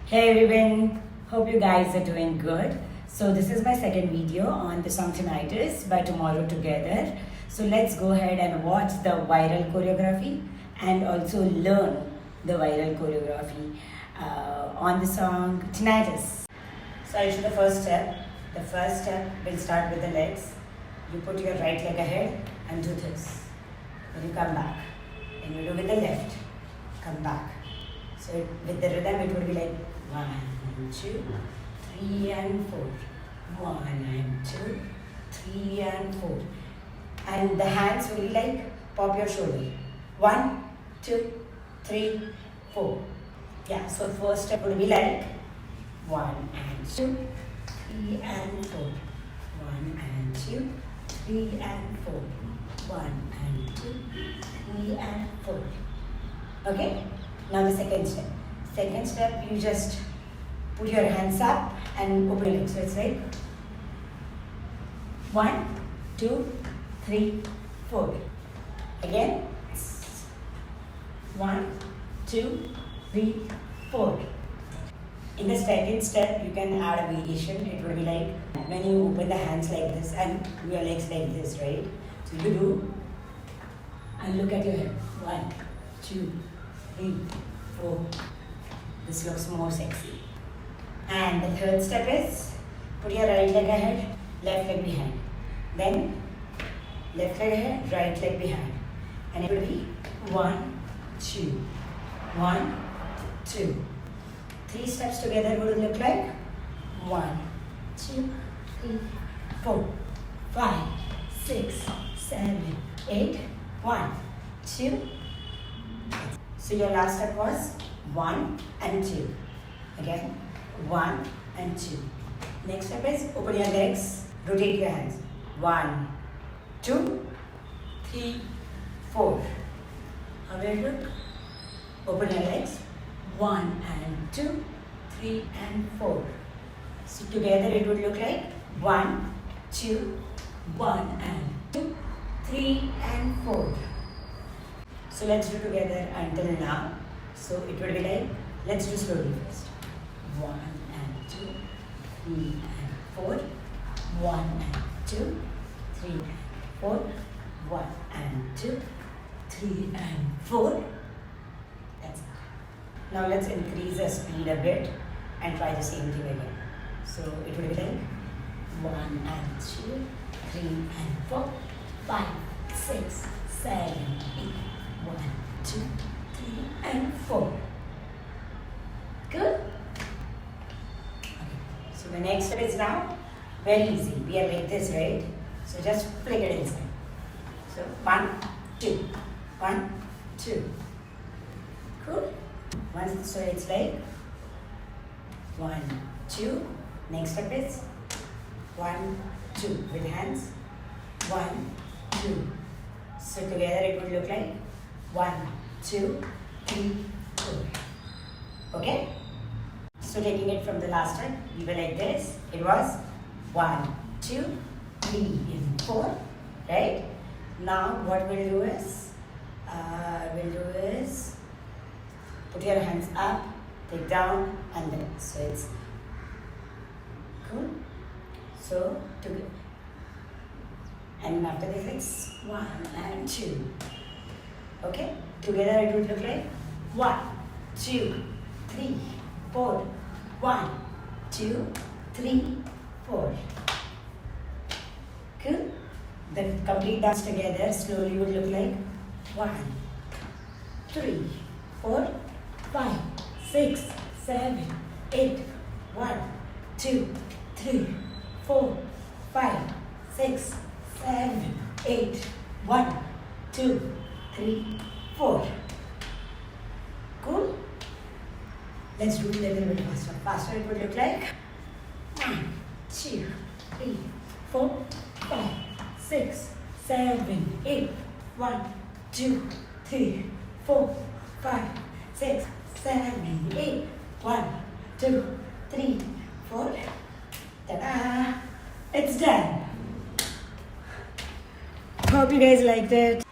Hey everyone, hope you guys are doing good. So this is my second video on the song Tinnitus by Tomorrow Together. So let's go ahead and watch the viral choreography and also learn the viral choreography on the song Tinnitus. So I'll show the first step. The first step will start with the legs. You put your right leg ahead and do this. Then you come back. Then you do with the left. Come back. So with the rhythm it would be like 1 and 2, 3 and 4. 1 and 2, 3 and 4. And the hands will be like pop your shoulder. 1, 2, 3, 4. Yeah, so first step would be like 1 and 2, 3 and 4. 1 and 2, 3 and 4. 1 and 2, 3 and 4. Okay? Now the second step. Second step, you just put your hands up and open your legs. So it's like 1, 2, 3, 4. Again. 1, 2, 3, 4. In the second step, you can add a variation. It will be like when you open the hands like this and your legs like this, right? So you do and look at your head. 1, 2, 3, 4. This looks more sexy. And the third step is put your right leg ahead, left leg behind. Then left leg ahead, right leg behind. And it will be 1, 2, 1, 2. 3 steps together would look like 1, 2, 3, 4, 5, 6, 7, 8, 1, 2. So your last step was 1 and 2. Again, 1 and 2. Next step is open your legs, rotate your hands. 1, 2, 3, 4. How will it look? Open your legs. 1 and 2, 3 and 4. So together it would look like 1, 2, 1 and 2, 3 and 4. So let's do together until now. So it will be like, let's do slowly first. 1 and 2, 3 and 4. 1 and 2, 3 and 4. 1 and 2, 3 and 4. That's it. Now let's increase the speed a bit and try the same thing again. So it will be like 1 and 2, 3 and 4, 5, 6, 7, 8. 1, 2, 3 and 4. Good? Okay. So the next step is now very easy. We are like this, right? So just flick it inside. So 1, 2, 1, 2. Cool? So it's like 1, 2. Next step is 1, 2 with hands. 1, 2. So together it would look like 1, 2, 3, 4. Okay? So taking it from the last time, we were like this. It was 1, 2, 3, and 4. Right? Now what we'll do is, put your hands up, take down, and then. So it's cool. So together. And after this it's 1 and 2. Okay? Together it would look like 1, 2, 3, 4. 1, 2, 3, 4. Cool? The complete dance together slowly would look like 1, 3, 4, 5, 6, 7, 8. 1, 2, 3, 4, 5, 6, 7, 8. 1, 2, 3, 4. Cool? Let's do it a little bit faster. Faster it would look like 1, 2, 3, 4, 5, 6, 7, 8. 1, 2, 3, 4, 5, 6, 7, 8. 1, 2, 3, 4. Ta-da! It's done. Hope you guys liked it.